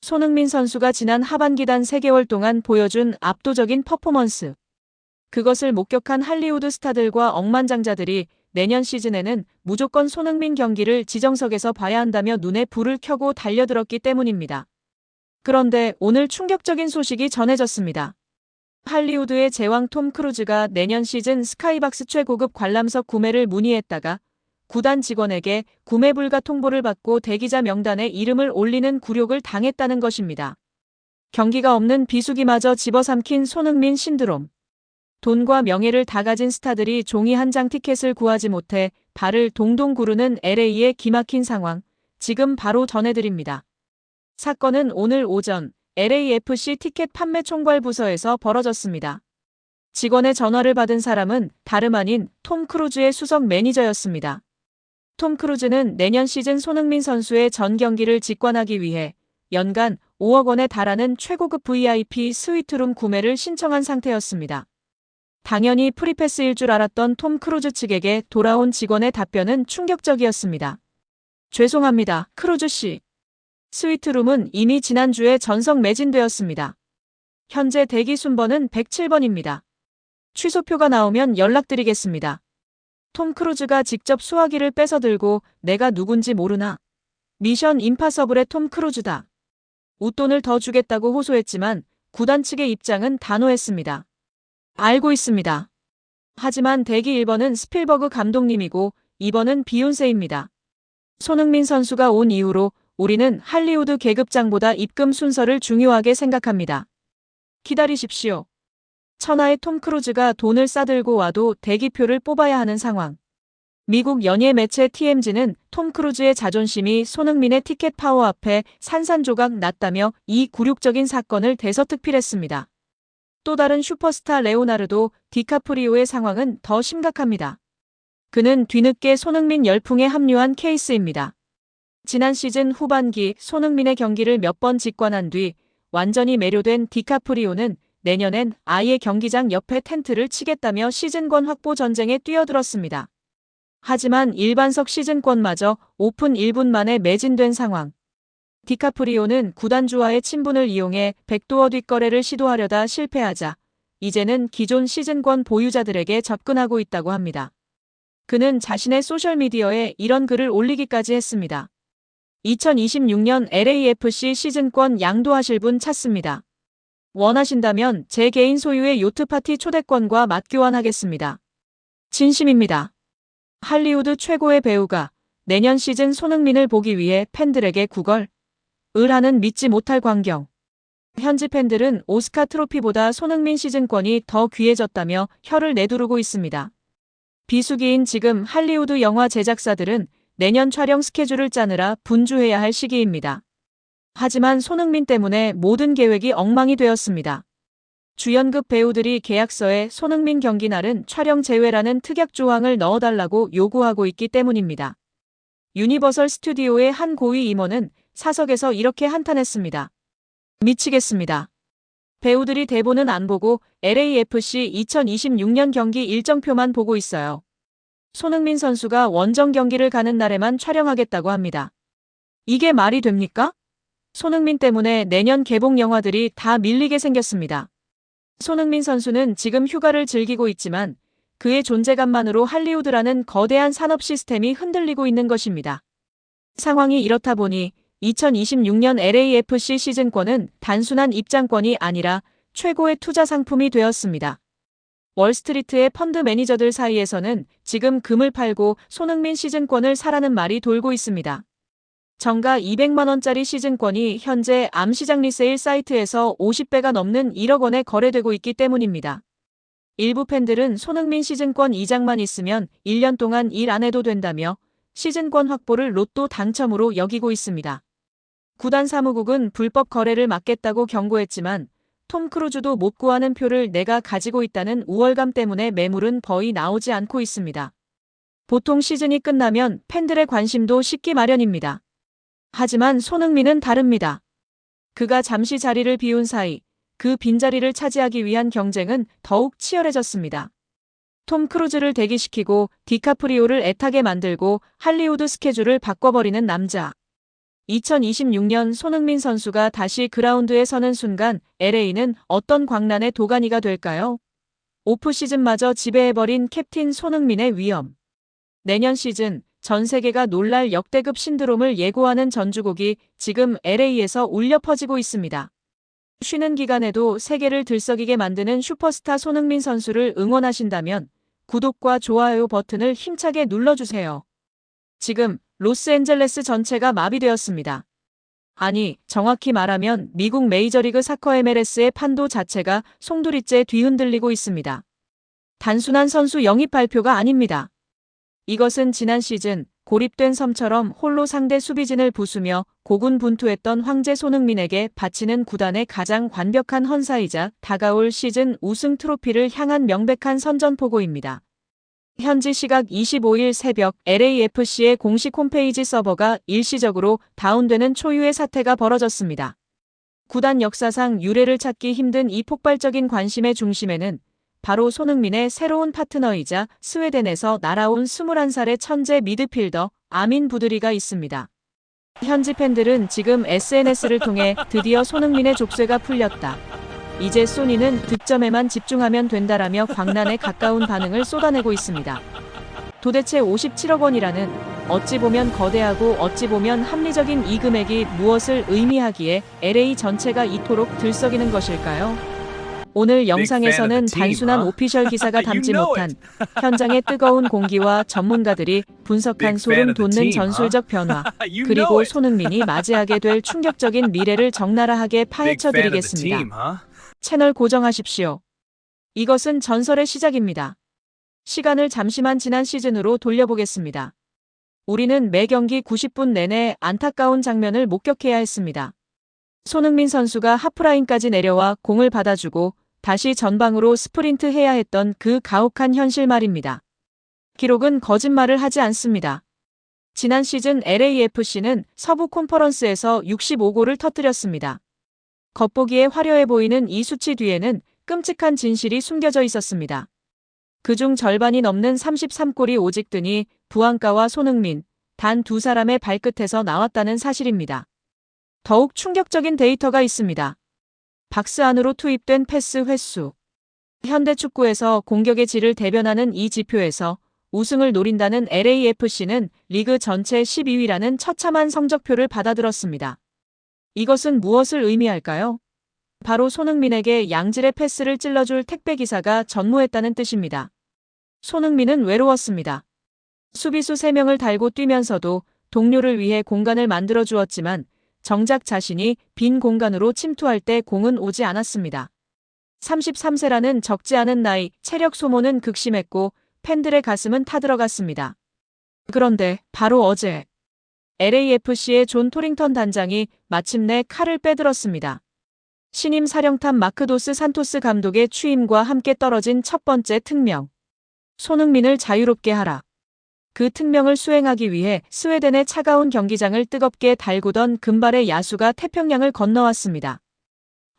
손흥민 선수가 지난 하반기 단 3개월 동안 보여준 압도적인 퍼포먼스. 그것을 목격한 할리우드 스타들과 억만장자들이 내년 시즌에는 무조건 손흥민 경기를 지정석에서 봐야 한다며 눈에 불을 켜고 달려들었기 때문입니다. 그런데 오늘 충격적인 소식이 전해졌습니다. 할리우드의 제왕 톰 크루즈가 내년 시즌 스카이박스 최고급 관람석 구매를 문의했다가 구단 직원에게 구매 불가 통보를 받고 대기자 명단에 이름을 올리는 굴욕을 당했다는 것입니다. 경기가 없는 비수기마저 집어삼킨 손흥민 신드롬. 돈과 명예를 다 가진 스타들이 종이 한 장 티켓을 구하지 못해 발을 동동 구르는 LA의 기막힌 상황, 지금 바로 전해드립니다. 사건은 오늘 오전 LAFC 티켓 판매 총괄 부서에서 벌어졌습니다. 직원의 전화를 받은 사람은 다름 아닌 톰 크루즈의 수석 매니저였습니다. 톰 크루즈는 내년 시즌 손흥민 선수의 전 경기를 직관하기 위해 연간 5억 원에 달하는 최고급 VIP 스위트룸 구매를 신청한 상태였습니다. 당연히 프리패스일 줄 알았던 톰 크루즈 측에게 돌아온 직원의 답변은 충격적이었습니다. 죄송합니다, 크루즈 씨. 스위트룸은 이미 지난주에 전석 매진되었습니다. 현재 대기 순번은 107번입니다. 취소표가 나오면 연락드리겠습니다. 톰 크루즈가 직접 수화기를 뺏어 들고 내가 누군지 모르나? 미션 임파서블의 톰 크루즈다. 웃돈을 더 주겠다고 호소했지만 구단 측의 입장은 단호했습니다. 알고 있습니다. 하지만 대기 1번은 스필버그 감독님이고 2번은 비욘세입니다. 손흥민 선수가 온 이후로 우리는 할리우드 계급장보다 입금 순서를 중요하게 생각합니다. 기다리십시오. 천하의 톰 크루즈가 돈을 싸들고 와도 대기표를 뽑아야 하는 상황. 미국 연예 매체 TMZ는 톰 크루즈의 자존심이 손흥민의 티켓 파워 앞에 산산조각 났다며 이 굴욕적인 사건을 대서특필했습니다. 또 다른 슈퍼스타 레오나르도 디카프리오의 상황은 더 심각합니다. 그는 뒤늦게 손흥민 열풍에 합류한 케이스입니다. 지난 시즌 후반기 손흥민의 경기를 몇 번 직관한 뒤 완전히 매료된 디카프리오는 내년엔 아예 경기장 옆에 텐트를 치겠다며 시즌권 확보 전쟁에 뛰어들었습니다. 하지만 일반석 시즌권마저 오픈 1분 만에 매진된 상황. 디카프리오는 구단주와의 친분을 이용해 백도어 뒷거래를 시도하려다 실패하자 이제는 기존 시즌권 보유자들에게 접근하고 있다고 합니다. 그는 자신의 소셜미디어에 이런 글을 올리기까지 했습니다. 2026년 LAFC 시즌권 양도하실 분 찾습니다. 원하신다면 제 개인 소유의 요트 파티 초대권과 맞교환하겠습니다. 진심입니다. 할리우드 최고의 배우가 내년 시즌 손흥민을 보기 위해 팬들에게 구걸을 하는 믿지 못할 광경. 현지 팬들은 오스카 트로피보다 손흥민 시즌권이 더 귀해졌다며 혀를 내두르고 있습니다. 비수기인 지금 할리우드 영화 제작사들은 내년 촬영 스케줄을 짜느라 분주해야 할 시기입니다. 하지만 손흥민 때문에 모든 계획이 엉망이 되었습니다. 주연급 배우들이 계약서에 손흥민 경기 날은 촬영 제외라는 특약 조항을 넣어달라고 요구하고 있기 때문입니다. 유니버설 스튜디오의 한 고위 임원은 사석에서 이렇게 한탄했습니다. 미치겠습니다. 배우들이 대본은 안 보고 LAFC 2026년 경기 일정표만 보고 있어요. 손흥민 선수가 원정 경기를 가는 날에만 촬영하겠다고 합니다. 이게 말이 됩니까? 손흥민 때문에 내년 개봉 영화들이 다 밀리게 생겼습니다. 손흥민 선수는 지금 휴가를 즐기고 있지만 그의 존재감만으로 할리우드라는 거대한 산업 시스템이 흔들리고 있는 것입니다. 상황이 이렇다 보니 2026년 LAFC 시즌권은 단순한 입장권이 아니라 최고의 투자 상품이 되었습니다. 월스트리트의 펀드 매니저들 사이에서는 지금 금을 팔고 손흥민 시즌권을 사라는 말이 돌고 있습니다. 정가 200만 원짜리 시즌권이 현재 암시장 리세일 사이트에서 50배가 넘는 1억 원에 거래되고 있기 때문입니다. 일부 팬들은 손흥민 시즌권 2장만 있으면 1년 동안 일 안 해도 된다며 시즌권 확보를 로또 당첨으로 여기고 있습니다. 구단 사무국은 불법 거래를 막겠다고 경고했지만 톰 크루즈도 못 구하는 표를 내가 가지고 있다는 우월감 때문에 매물은 거의 나오지 않고 있습니다. 보통 시즌이 끝나면 팬들의 관심도 식기 마련입니다. 하지만 손흥민은 다릅니다. 그가 잠시 자리를 비운 사이 그 빈자리를 차지하기 위한 경쟁은 더욱 치열해졌습니다. 톰 크루즈를 대기시키고 디카프리오를 애타게 만들고 할리우드 스케줄을 바꿔버리는 남자. 2026년 손흥민 선수가 다시 그라운드에 서는 순간 LA는 어떤 광란의 도가니가 될까요? 오프 시즌마저 지배해버린 캡틴 손흥민의 위험. 내년 시즌 전 세계가 놀랄 역대급 신드롬을 예고하는 전주곡이 지금 LA에서 울려 퍼지고 있습니다. 쉬는 기간에도 세계를 들썩이게 만드는 슈퍼스타 손흥민 선수를 응원하신다면 구독과 좋아요 버튼을 힘차게 눌러주세요. 지금 로스앤젤레스 전체가 마비되었습니다. 아니, 정확히 말하면 미국 메이저리그 사커 MLS의 판도 자체가 송두리째 뒤흔들리고 있습니다. 단순한 선수 영입 발표가 아닙니다. 이것은 지난 시즌 고립된 섬처럼 홀로 상대 수비진을 부수며 고군분투했던 황제 손흥민에게 바치는 구단의 가장 완벽한 헌사이자 다가올 시즌 우승 트로피를 향한 명백한 선전포고입니다. 현지 시각 25일 새벽 LAFC의 공식 홈페이지 서버가 일시적으로 다운되는 초유의 사태가 벌어졌습니다. 구단 역사상 유례를 찾기 힘든 이 폭발적인 관심의 중심에는 바로 손흥민의 새로운 파트너이자 스웨덴에서 날아온 21살의 천재 미드필더 아민 부드리가 있습니다. 현지 팬들은 지금 SNS를 통해 드디어 손흥민의 족쇄가 풀렸다. 이제 소니는 득점에만 집중하면 된다라며 광란에 가까운 반응을 쏟아내고 있습니다. 도대체 57억 원이라는 어찌 보면 거대하고 어찌 보면 합리적인 이 금액이 무엇을 의미하기에 LA 전체가 이토록 들썩이는 것일까요? 오늘 영상에서는 단순한 오피셜 기사가 담지 못한 현장의 뜨거운 공기와 전문가들이 분석한 소름 돋는 전술적 변화, 그리고 손흥민이 맞이하게 될 충격적인 미래를 적나라하게 파헤쳐 드리겠습니다. 채널 고정하십시오. 이것은 전설의 시작입니다. 시간을 잠시만 지난 시즌으로 돌려보겠습니다. 우리는 매 경기 90분 내내 안타까운 장면을 목격해야 했습니다. 손흥민 선수가 하프라인까지 내려와 공을 받아주고 다시 전방으로 스프린트 해야 했던 그 가혹한 현실 말입니다. 기록은 거짓말을 하지 않습니다. 지난 시즌 LAFC는 서부 컨퍼런스에서 65골을 터뜨렸습니다. 겉보기에 화려해 보이는 이 수치 뒤에는 끔찍한 진실이 숨겨져 있었습니다. 그중 절반이 넘는 33골이 오직 드니 부안가와 손흥민, 단 두 사람의 발끝에서 나왔다는 사실입니다. 더욱 충격적인 데이터가 있습니다. 박스 안으로 투입된 패스 횟수. 현대 축구에서 공격의 질을 대변하는 이 지표에서 우승을 노린다는 LAFC는 리그 전체 12위라는 처참한 성적표를 받아들었습니다. 이것은 무엇을 의미할까요? 바로 손흥민에게 양질의 패스를 찔러줄 택배기사가 전무했다는 뜻입니다. 손흥민은 외로웠습니다. 수비수 3명을 달고 뛰면서도 동료를 위해 공간을 만들어 주었지만 정작 자신이 빈 공간으로 침투할 때 공은 오지 않았습니다. 33세라는 적지 않은 나이, 체력 소모는 극심했고 팬들의 가슴은 타들어갔습니다. 그런데 바로 어제 LAFC의 존 토링턴 단장이 마침내 칼을 빼들었습니다. 신임 사령탑 마크도스 산토스 감독의 취임과 함께 떨어진 첫 번째 특명. 손흥민을 자유롭게 하라. 그 특명을 수행하기 위해 스웨덴의 차가운 경기장을 뜨겁게 달구던 금발의 야수가 태평양을 건너왔습니다.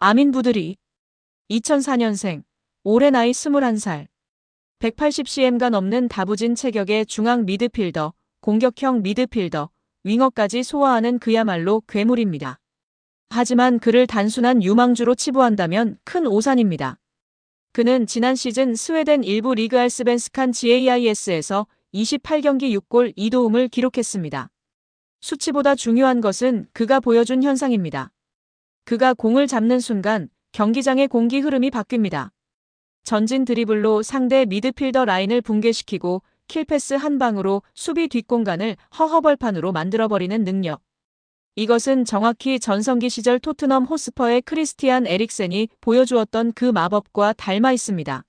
아민 부드리. 2004년생. 올해 나이 21살. 180cm가 넘는 다부진 체격의 중앙 미드필더, 공격형 미드필더, 윙어까지 소화하는 그야말로 괴물입니다. 하지만 그를 단순한 유망주로 치부한다면 큰 오산입니다. 그는 지난 시즌 스웨덴 일부 리그 알스벤스칸 GAIS에서 28경기 6골 2도움을 기록했습니다. 수치보다 중요한 것은 그가 보여준 현상입니다. 그가 공을 잡는 순간 경기장의 공기 흐름이 바뀝니다. 전진 드리블로 상대 미드필더 라인을 붕괴시키고 킬패스 한 방으로 수비 뒷공간을 허허벌판으로 만들어버리는 능력. 이것은 정확히 전성기 시절 토트넘 호스퍼의 크리스티안 에릭센이 보여주었던 그 마법과 닮아 있습니다.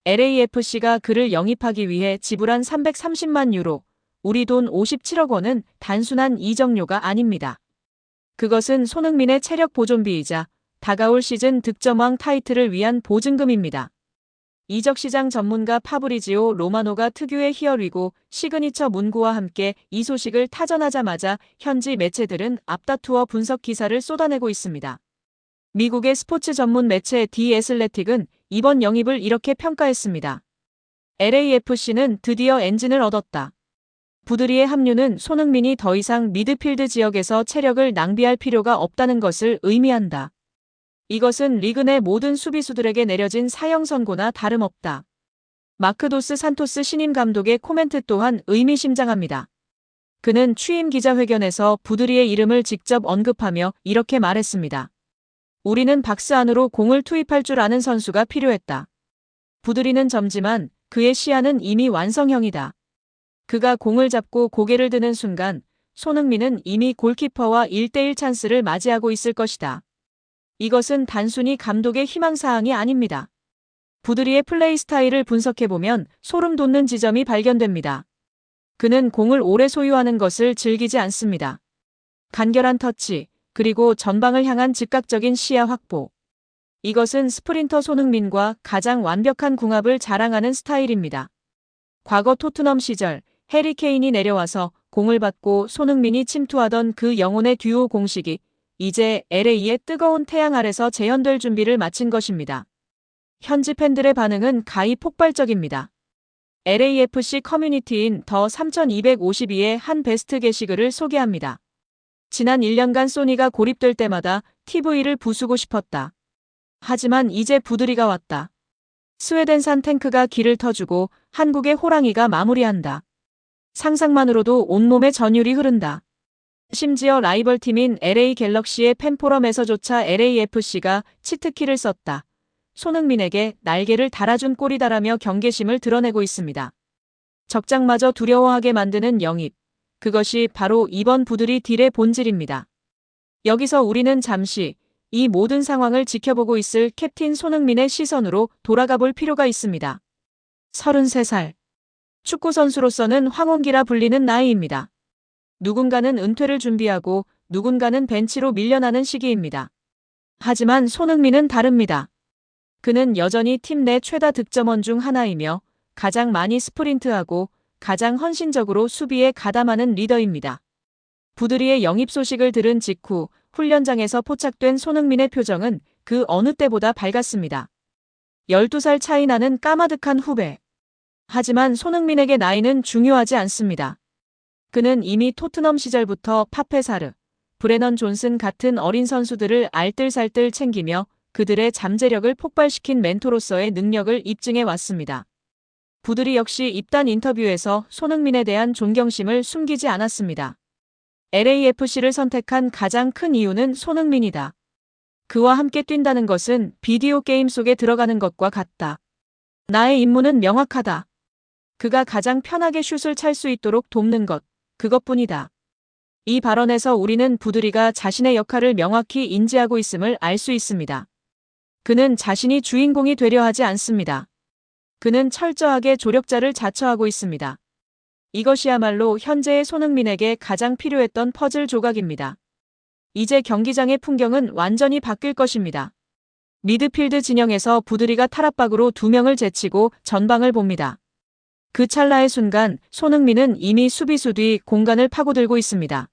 LAFC가 그를 영입하기 위해 지불한 330만 유로, 우리 돈 57억 원은 단순한 이적료가 아닙니다. 그것은 손흥민의 체력 보존비이자 다가올 시즌 득점왕 타이틀을 위한 보증금입니다. 이적시장 전문가 파브리지오 로마노가 특유의 희열이고 시그니처 문구와 함께 이 소식을 타전하자마자 현지 매체들은 앞다투어 분석 기사를 쏟아내고 있습니다. 미국의 스포츠 전문 매체 디 애슬레틱은 이번 영입을 이렇게 평가했습니다. LAFC는 드디어 엔진을 얻었다. 부드리의 합류는 손흥민이 더 이상 미드필드 지역에서 체력을 낭비할 필요가 없다는 것을 의미한다. 이것은 리그 내 모든 수비수들에게 내려진 사형 선고나 다름없다. 마크 도스 산토스 신임 감독의 코멘트 또한 의미심장합니다. 그는 취임 기자회견에서 부드리의 이름을 직접 언급하며 이렇게 말했습니다. 우리는 박스 안으로 공을 투입할 줄 아는 선수가 필요했다. 부드리는 젊지만 그의 시야는 이미 완성형이다. 그가 공을 잡고 고개를 드는 순간 손흥민은 이미 골키퍼와 1대1 찬스를 맞이하고 있을 것이다. 이것은 단순히 감독의 희망사항이 아닙니다. 부드리의 플레이 스타일을 분석해보면 소름 돋는 지점이 발견됩니다. 그는 공을 오래 소유하는 것을 즐기지 않습니다. 간결한 터치, 그리고 전방을 향한 즉각적인 시야 확보. 이것은 스프린터 손흥민과 가장 완벽한 궁합을 자랑하는 스타일입니다. 과거 토트넘 시절 해리 케인이 내려와서 공을 받고 손흥민이 침투하던 그 영혼의 듀오 공식이 이제 LA의 뜨거운 태양 아래서 재현될 준비를 마친 것입니다. 현지 팬들의 반응은 가히 폭발적입니다. LAFC 커뮤니티인 더 3252의 한 베스트 게시글을 소개합니다. 지난 1년간 소니가 고립될 때마다 TV를 부수고 싶었다. 하지만 이제 부드리가 왔다. 스웨덴산 탱크가 길을 터주고 한국의 호랑이가 마무리한다. 상상만으로도 온몸에 전율이 흐른다. 심지어 라이벌 팀인 LA 갤럭시의 팬포럼에서조차 LAFC가 치트키를 썼다. 손흥민에게 날개를 달아준 꼴이다라며 경계심을 드러내고 있습니다. 적장마저 두려워하게 만드는 영입. 그것이 바로 이번 부드리 딜의 본질입니다. 여기서 우리는 잠시 이 모든 상황을 지켜보고 있을 캡틴 손흥민의 시선으로 돌아가 볼 필요가 있습니다. 33살. 축구선수로서는 황혼기라 불리는 나이입니다. 누군가는 은퇴를 준비하고 누군가는 벤치로 밀려나는 시기입니다. 하지만 손흥민은 다릅니다. 그는 여전히 팀 내 최다 득점원 중 하나이며 가장 많이 스프린트하고 가장 헌신적으로 수비에 가담하는 리더입니다. 부드리의 영입 소식을 들은 직후 훈련장에서 포착된 손흥민의 표정은 그 어느 때보다 밝았습니다. 12살 차이 나는 까마득한 후배. 하지만 손흥민에게 나이는 중요하지 않습니다. 그는 이미 토트넘 시절부터 파페사르, 브레넌 존슨 같은 어린 선수들을 알뜰살뜰 챙기며 그들의 잠재력을 폭발시킨 멘토로서의 능력을 입증해 왔습니다. 부드리 역시 입단 인터뷰에서 손흥민에 대한 존경심을 숨기지 않았습니다. LAFC를 선택한 가장 큰 이유는 손흥민이다. 그와 함께 뛴다는 것은 비디오 게임 속에 들어가는 것과 같다. 나의 임무는 명확하다. 그가 가장 편하게 슛을 찰 수 있도록 돕는 것, 그것뿐이다. 이 발언에서 우리는 부드리가 자신의 역할을 명확히 인지하고 있음을 알 수 있습니다. 그는 자신이 주인공이 되려 하지 않습니다. 그는 철저하게 조력자를 자처하고 있습니다. 이것이야말로 현재의 손흥민에게 가장 필요했던 퍼즐 조각입니다. 이제 경기장의 풍경은 완전히 바뀔 것입니다. 미드필드 진영에서 부드리가 탈압박으로 2명을 제치고 전방을 봅니다. 그 찰나의 순간 손흥민은 이미 수비수 뒤 공간을 파고들고 있습니다.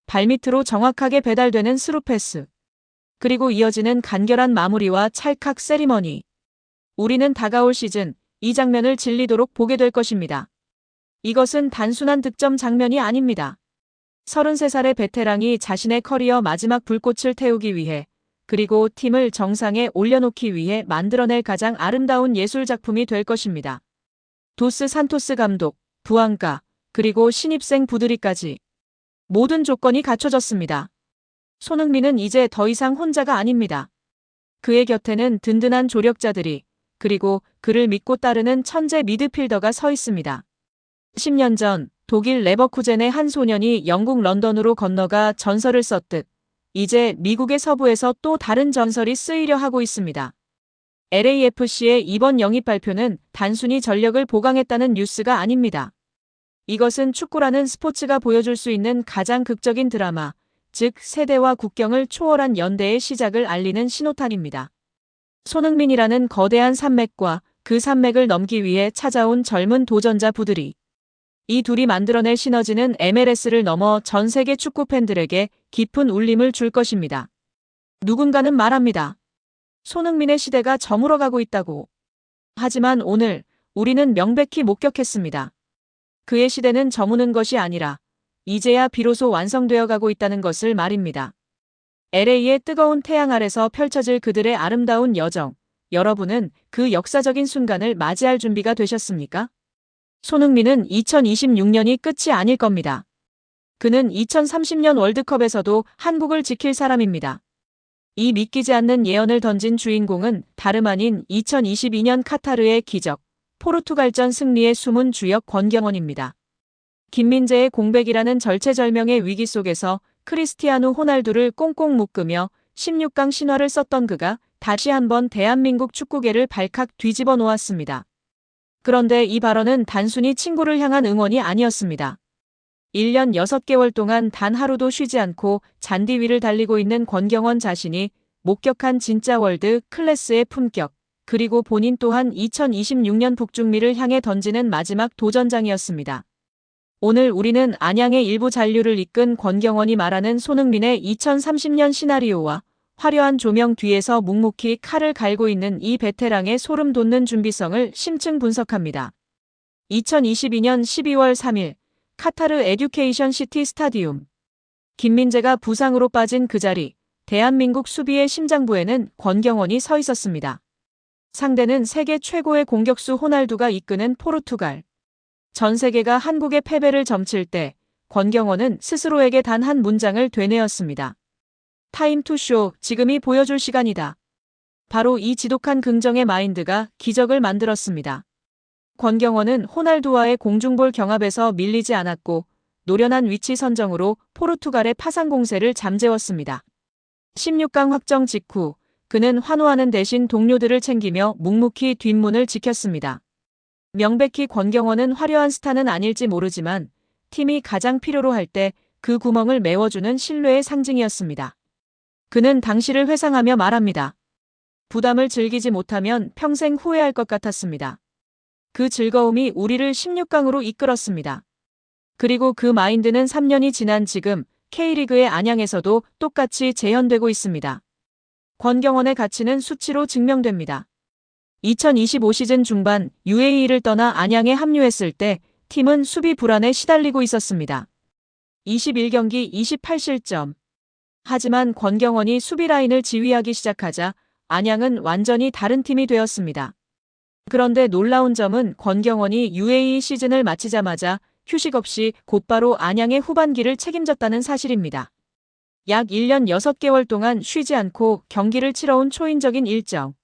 발밑으로 정확하게 배달되는 스루 패스. 그리고 이어지는 간결한 마무리와 찰칵 세리머니. 우리는 다가올 시즌 이 장면을 질리도록 보게 될 것입니다. 이것은 단순한 득점 장면이 아닙니다. 33살의 베테랑이 자신의 커리어 마지막 불꽃을 태우기 위해 그리고 팀을 정상에 올려놓기 위해 만들어낼 가장 아름다운 예술작품이 될 것입니다. 도스 산토스 감독, 부안가, 그리고 신입생 부드리까지 모든 조건이 갖춰졌습니다. 손흥민은 이제 더 이상 혼자가 아닙니다. 그의 곁에는 든든한 조력자들이 그리고 그를 믿고 따르는 천재 미드필더가 서 있습니다. 10년 전 독일 레버쿠젠의 한 소년이 영국 런던으로 건너가 전설을 썼듯 이제 미국의 서부에서 또 다른 전설이 쓰이려 하고 있습니다. LAFC의 이번 영입 발표는 단순히 전력을 보강했다는 뉴스가 아닙니다. 이것은 축구라는 스포츠가 보여줄 수 있는 가장 극적인 드라마, 즉 세대와 국경을 초월한 연대의 시작을 알리는 신호탄입니다. 손흥민이라는 거대한 산맥과 그 산맥을 넘기 위해 찾아온 젊은 도전자 부드리. 이 둘이 만들어낼 시너지는 MLS를 넘어 전 세계 축구 팬들에게 깊은 울림을 줄 것입니다. 누군가는 말합니다. 손흥민의 시대가 저물어가고 있다고. 하지만 오늘 우리는 명백히 목격했습니다. 그의 시대는 저무는 것이 아니라 이제야 비로소 완성되어 가고 있다는 것을 말입니다. LA의 뜨거운 태양 아래서 펼쳐질 그들의 아름다운 여정. 여러분은 그 역사적인 순간을 맞이할 준비가 되셨습니까? 손흥민은 2026년이 끝이 아닐 겁니다. 그는 2030년 월드컵에서도 한국을 지킬 사람입니다. 이 믿기지 않는 예언을 던진 주인공은 다름 아닌 2022년 카타르의 기적, 포르투갈전 승리의 숨은 주역 권경원입니다. 김민재의 공백이라는 절체절명의 위기 속에서 크리스티아누 호날두를 꽁꽁 묶으며 16강 신화를 썼던 그가 다시 한번 대한민국 축구계를 발칵 뒤집어 놓았습니다. 그런데 이 발언은 단순히 친구를 향한 응원이 아니었습니다. 1년 6개월 동안 단 하루도 쉬지 않고 잔디 위를 달리고 있는 권경원 자신이 목격한 진짜 월드 클래스의 품격, 그리고 본인 또한 2026년 북중미를 향해 던지는 마지막 도전장이었습니다. 오늘 우리는 안양의 일부 잔류를 이끈 권경원이 말하는 손흥민의 2030년 시나리오와 화려한 조명 뒤에서 묵묵히 칼을 갈고 있는 이 베테랑의 소름 돋는 준비성을 심층 분석합니다. 2022년 12월 3일 카타르 에듀케이션 시티 스타디움. 김민재가 부상으로 빠진 그 자리, 대한민국 수비의 심장부에는 권경원이 서 있었습니다. 상대는 세계 최고의 공격수 호날두가 이끄는 포르투갈. 전 세계가 한국의 패배를 점칠 때 권경원은 스스로에게 단 한 문장을 되뇌었습니다. 타임 투 쇼, 지금이 보여줄 시간이다. 바로 이 지독한 긍정의 마인드가 기적을 만들었습니다. 권경원은 호날두와의 공중볼 경합에서 밀리지 않았고 노련한 위치 선정으로 포르투갈의 파상 공세를 잠재웠습니다. 16강 확정 직후 그는 환호하는 대신 동료들을 챙기며 묵묵히 뒷문을 지켰습니다. 명백히 권경원은 화려한 스타는 아닐지 모르지만 팀이 가장 필요로 할 때 그 구멍을 메워주는 신뢰의 상징이었습니다. 그는 당시를 회상하며 말합니다. 부담을 즐기지 못하면 평생 후회할 것 같았습니다. 그 즐거움이 우리를 16강으로 이끌었습니다. 그리고 그 마인드는 3년이 지난 지금 K리그의 안양에서도 똑같이 재현되고 있습니다. 권경원의 가치는 수치로 증명됩니다. 2025 시즌 중반 UAE를 떠나 안양에 합류했을 때 팀은 수비 불안에 시달리고 있었습니다. 21경기 28실점. 하지만 권경원이 수비 라인을 지휘하기 시작하자 안양은 완전히 다른 팀이 되었습니다. 그런데 놀라운 점은 권경원이 UAE 시즌을 마치자마자 휴식 없이 곧바로 안양의 후반기를 책임졌다는 사실입니다. 약 1년 6개월 동안 쉬지 않고 경기를 치러온 초인적인 일정.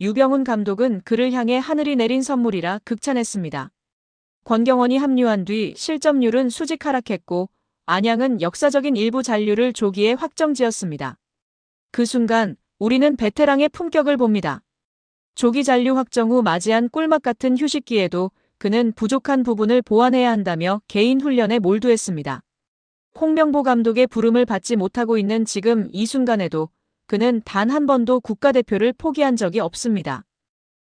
유병훈 감독은 그를 향해 하늘이 내린 선물이라 극찬했습니다. 권경원이 합류한 뒤 실점률은 수직 하락했고 안양은 역사적인 일부 잔류를 조기에 확정지었습니다. 그 순간 우리는 베테랑의 품격을 봅니다. 조기 잔류 확정 후 맞이한 꿀맛 같은 휴식기에도 그는 부족한 부분을 보완해야 한다며 개인 훈련에 몰두했습니다. 홍명보 감독의 부름을 받지 못하고 있는 지금 이 순간에도 그는 단 한 번도 국가대표를 포기한 적이 없습니다.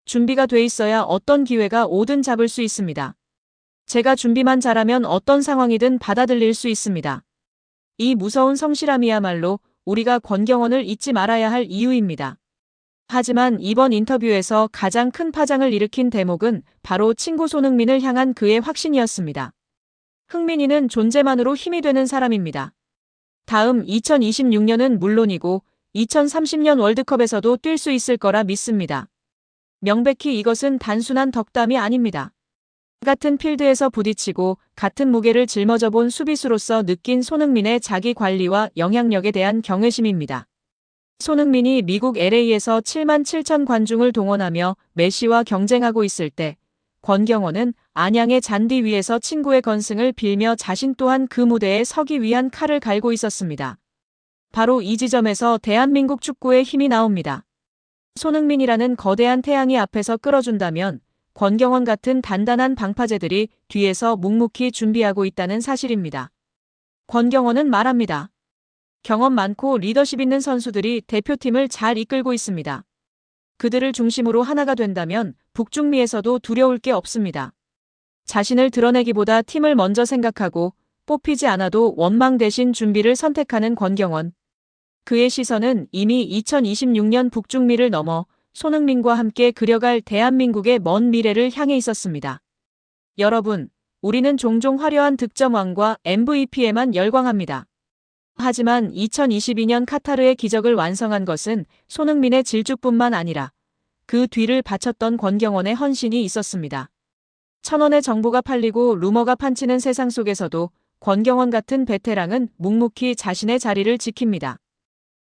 준비가 돼 있어야 어떤 기회가 오든 잡을 수 있습니다. 제가 준비만 잘하면 어떤 상황이든 받아들일 수 있습니다. 이 무서운 성실함이야말로 우리가 권경원을 잊지 말아야 할 이유입니다. 하지만 이번 인터뷰에서 가장 큰 파장을 일으킨 대목은 바로 친구 손흥민을 향한 그의 확신이었습니다. 흥민이는 존재만으로 힘이 되는 사람입니다. 다음 2026년은 물론이고 2030년 월드컵에서도 뛸 수 있을 거라 믿습니다. 명백히 이것은 단순한 덕담이 아닙니다. 같은 필드에서 부딪히고 같은 무게를 짊어져 본 수비수로서 느낀 손흥민의 자기 관리와 영향력에 대한 경외심입니다. 손흥민이 미국 LA에서 7만 7천 관중을 동원하며 메시와 경쟁하고 있을 때 권경원은 안양의 잔디 위에서 친구의 건승을 빌며 자신 또한 그 무대에 서기 위한 칼을 갈고 있었습니다. 바로 이 지점에서 대한민국 축구의 힘이 나옵니다. 손흥민이라는 거대한 태양이 앞에서 끌어준다면 권경원 같은 단단한 방파제들이 뒤에서 묵묵히 준비하고 있다는 사실입니다. 권경원은 말합니다. 경험 많고 리더십 있는 선수들이 대표팀을 잘 이끌고 있습니다. 그들을 중심으로 하나가 된다면 북중미에서도 두려울 게 없습니다. 자신을 드러내기보다 팀을 먼저 생각하고 뽑히지 않아도 원망 대신 준비를 선택하는 권경원. 그의 시선은 이미 2026년 북중미를 넘어 손흥민과 함께 그려갈 대한민국의 먼 미래를 향해 있었습니다. 여러분, 우리는 종종 화려한 득점왕과 MVP에만 열광합니다. 하지만 2022년 카타르의 기적을 완성한 것은 손흥민의 질주뿐만 아니라 그 뒤를 바쳤던 권경원의 헌신이 있었습니다. 1,000원의 정보가 팔리고 루머가 판치는 세상 속에서도 권경원 같은 베테랑은 묵묵히 자신의 자리를 지킵니다.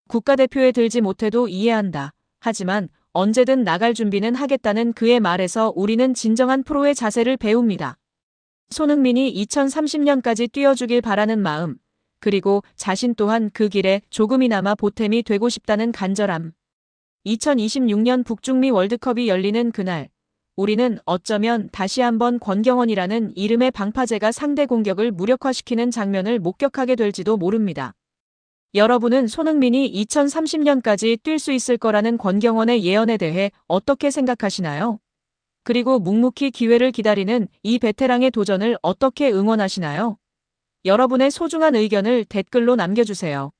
국가대표에 들지 못해도 이해한다. 하지만 언제든 나갈 준비는 하겠다는 그의 말에서 우리는 진정한 프로의 자세를 배웁니다. 손흥민이 2030년까지 뛰어주길 바라는 마음, 그리고 자신 또한 그 길에 조금이나마 보탬이 되고 싶다는 간절함. 2026년 북중미 월드컵이 열리는 그날, 우리는 어쩌면 다시 한번 권경원이라는 이름의 방파제가 상대 공격을 무력화시키는 장면을 목격하게 될지도 모릅니다. 여러분은 손흥민이 2030년까지 뛸 수 있을 거라는 권경원의 예언에 대해 어떻게 생각하시나요? 그리고 묵묵히 기회를 기다리는 이 베테랑의 도전을 어떻게 응원하시나요? 여러분의 소중한 의견을 댓글로 남겨주세요.